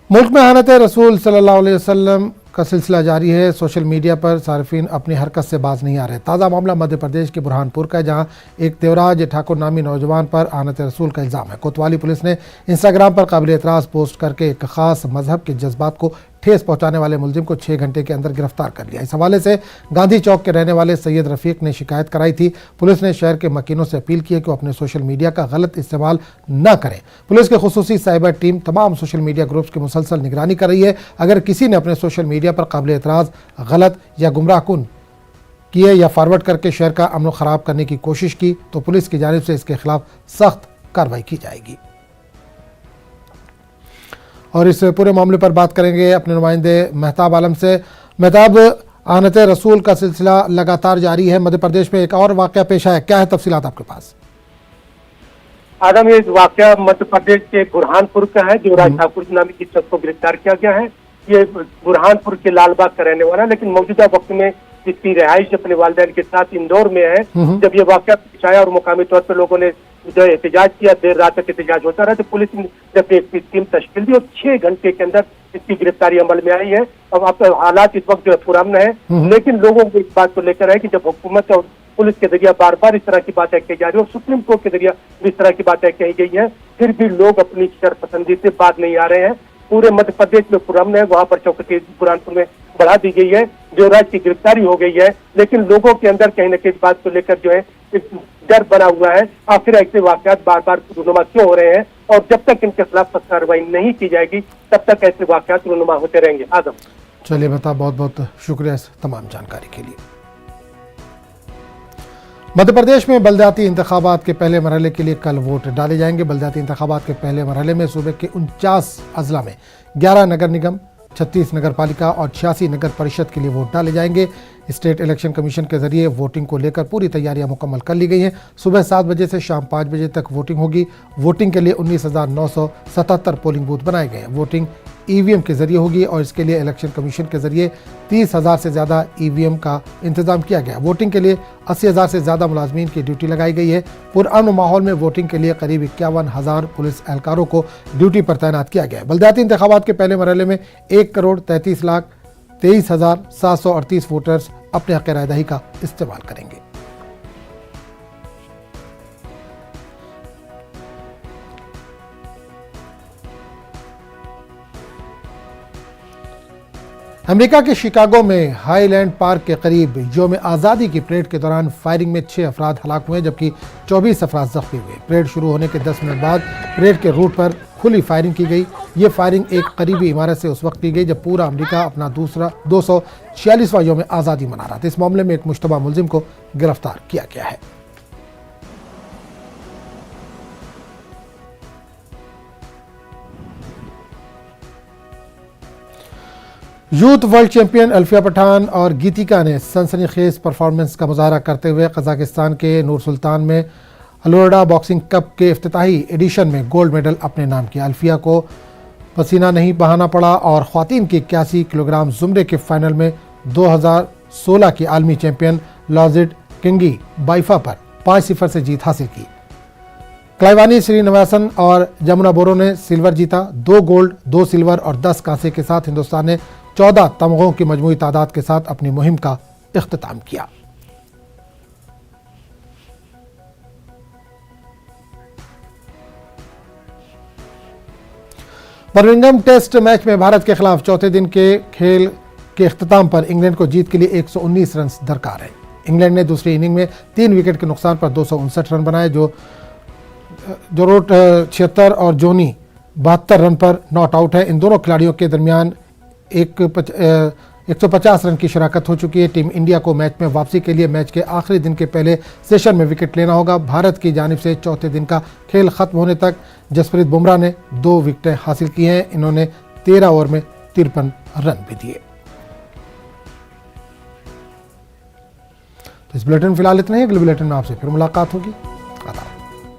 मुल्क में आनत रसूल सल्लल्लाहु अलैहि वसल्लम का सिलसिला जारी है। सोशल मीडिया पर सार्फिन अपनी हरकत से बाज नहीं आ रहे। ताज़ा मामला मध्य प्रदेश के बुरहानपुर का है, जहां एक देवराज ठाकुर नामी नौजवान पर आनत रसूल का इल्ज़ाम है। कोतवाली पुलिस ने इंस्टाग्राम पर काबिल एतराज़ पोस्ट करके एक ख़ास मजहब के जज्बात को ठेस पहुंचाने वाले मुलजिम को 6 घंटे के अंदर गिरफ्तार कर लिया। इस हवाले से गांधी चौक के रहने वाले सैयद रफ़ीक ने शिकायत कराई थी। पुलिस ने शहर के मकीनों से अपील की है कि वो अपने सोशल मीडिया का गलत इस्तेमाल न करें। पुलिस की खुसूसी साइबर टीम तमाम सोशल मीडिया ग्रुप्स की मुसलसल निगरानी कर रही है। अगर किसी ने अपने सोशल मीडिया पर काबिल एतराज़, गलत या गुमराहकुन किए या फॉरवर्ड करके शहर का अमन ख़राब करने की कोशिश की तो पुलिस की जानिब से इसके खिलाफ सख्त कार्रवाई की जाएगी। और इस पूरे मामले पर बात करेंगे अपने नुमाइंदे महताब आलम से। महताब, आनत रसूल का सिलसिला लगातार जारी है। मध्य प्रदेश में एक और वाक़या पेश आया, क्या है तफसीलात आपके पास? आदम, ये वाक़या मध्य प्रदेश के बुरहानपुर का है। देवराज ठाकुर नामी की शख्स को गिरफ्तार किया गया है। ये बुरहानपुर के लालबाग का रहने वाला, लेकिन मौजूदा वक्त में इसकी रिहाइश अपने वालिदैन के साथ इंदौर में है। जब ये वाक़या पेश आया और मुकामी तौर पर लोगों ने जो एहतजाज किया, देर रात तक एहतजाज होता रहा, तो पुलिस ने जब एक टीम तश्कील दी और 6 घंटे के अंदर इसकी गिरफ्तारी अमल में आई है। अब आप हालात इस वक्त जो है पुरअमन है, लेकिन लोगों को इस बात को लेकर है कि जब हुकूमत और पुलिस के जरिए बार बार इस तरह की बातें कही जा रही है और सुप्रीम कोर्ट के जरिए इस तरह की बातें कही गई है, फिर भी लोग अपनी शरपसंदी से बात नहीं आ रहे हैं। पूरे मध्य प्रदेश में पुरअमन है, वहां पर चौकसी बुरहानपुर में बढ़ा दी गई है, देवराज की गिरफ्तारी हो गई है, लेकिन लोगों के अंदर कहीं न कहीं इस बात को लेकर जो है एक डर बना हुआ है। आखिर ऐसे वाकयात बार बार रूनुमा क्यों हो रहे हैं, और जब तक इनके खिलाफ सख्त कार्रवाई नहीं की जाएगी तब तक ऐसे वाकयात रूनुमा होते रहेंगे। आदम, चलिए बता, बहुत बहुत शुक्रिया इस तमाम जानकारी के लिए। मध्य प्रदेश में बलदियाती इंतखाबात के पहले मरहले के लिए कल वोट डाले जाएंगे। बलदियाती इंतखाबात के पहले मरहले में सूबे के 49 अजला में 11 नगर निगम, 36 नगर पालिका और 86 नगर परिषद के लिए वोट डाले जाएंगे। स्टेट इलेक्शन कमीशन के जरिए वोटिंग को लेकर पूरी तैयारियां मुकम्मल कर ली गई हैं। सुबह 7 बजे से शाम 5 बजे तक वोटिंग होगी। वोटिंग के लिए 19,977 पोलिंग बूथ बनाए गए हैं। वोटिंग ईवीएम के जरिए होगी और इसके लिए इलेक्शन कमीशन के जरिए 30,000 से ज़्यादा ईवीएम का इंतजाम किया गया। वोटिंग के लिए 80,000 से ज़्यादा मुलाजमीन की ड्यूटी लगाई गई है। पुरअमन माहौल में वोटिंग के लिए करीब 51,000 पुलिस एहलकारों को ड्यूटी पर तैनात किया गया है। बलदियाती इंतखाबात के पहले मरहले में 1,33,23,738 वोटर्स अपने हक़ रायदही का इस्तेमाल करेंगे। अमेरिका के शिकागो में हाईलैंड पार्क के करीब यौम आज़ादी की परेड के दौरान फायरिंग में 6 अफराद हलाक हुए, जबकि 24 अफराद जख्मी हुए। परेड शुरू होने के 10 मिनट बाद परेड के रूट पर खुली फायरिंग की गई। ये फायरिंग एक करीबी इमारत से उस वक्त की गई जब पूरा अमेरिका अपना दूसरा 246वां यौम आज़ादी मना रहा था। इस मामले में एक मुश्तबा मुलजिम को गिरफ्तार किया गया है। Youth world champion Alfiya Pathan और गीतिका ने सनसनीखेज परफॉर्मेंस का मुजाहरा करते हुए कजाकिस्तान के नूर सुल्तान में अलोरा बॉक्सिंग कप के इफ्तिताही एडिशन में गोल्ड मेडल अपने नाम किया। अल्फिया को पसीना नहीं बहाना पड़ा और ख्वातीन के 81 किलोग्राम जुमरे के फाइनल में 2016 की आलमी चैंपियन लॉजिड किंगी बाइफा पर 5-0 से जीत हासिल की। क्लाइवानी श्रीनिवासन और जमुना बोरो ने सिल्वर जीता। 2 गोल्ड, 2 सिल्वर और 10 कांसे के साथ हिंदुस्तान ने 14 तमगों की मजमूई तादाद के साथ अपनी मुहिम का इख्तिताम किया। बर्मिंघम टेस्ट मैच में भारत के खिलाफ चौथे दिन के खेल के इख्तिताम पर इंग्लैंड को जीत के लिए 119 रन दरकार है। इंग्लैंड ने दूसरी इनिंग में 3 विकेट के नुकसान पर 259 रन बनाए। जो रोट 76 और जोनी 72 रन पर नॉट आउट है। इन दोनों खिलाड़ियों के दरमियान 150 रन की शराकत हो चुकी है। टीम इंडिया को मैच में वापसी के लिए मैच के आखिरी दिन के पहले सेशन में विकेट लेना होगा। भारत की जानिब से चौथे दिन का खेल खत्म होने तक जसप्रीत बुमराह ने 2 विकेटें हासिल की हैं। इन्होंने 13 ओवर में 53 रन भी दिए। तो इस बुलेटिन फिलहाल इतना ही। अगले बुलेटिन में आपसे फिर मुलाकात होगी।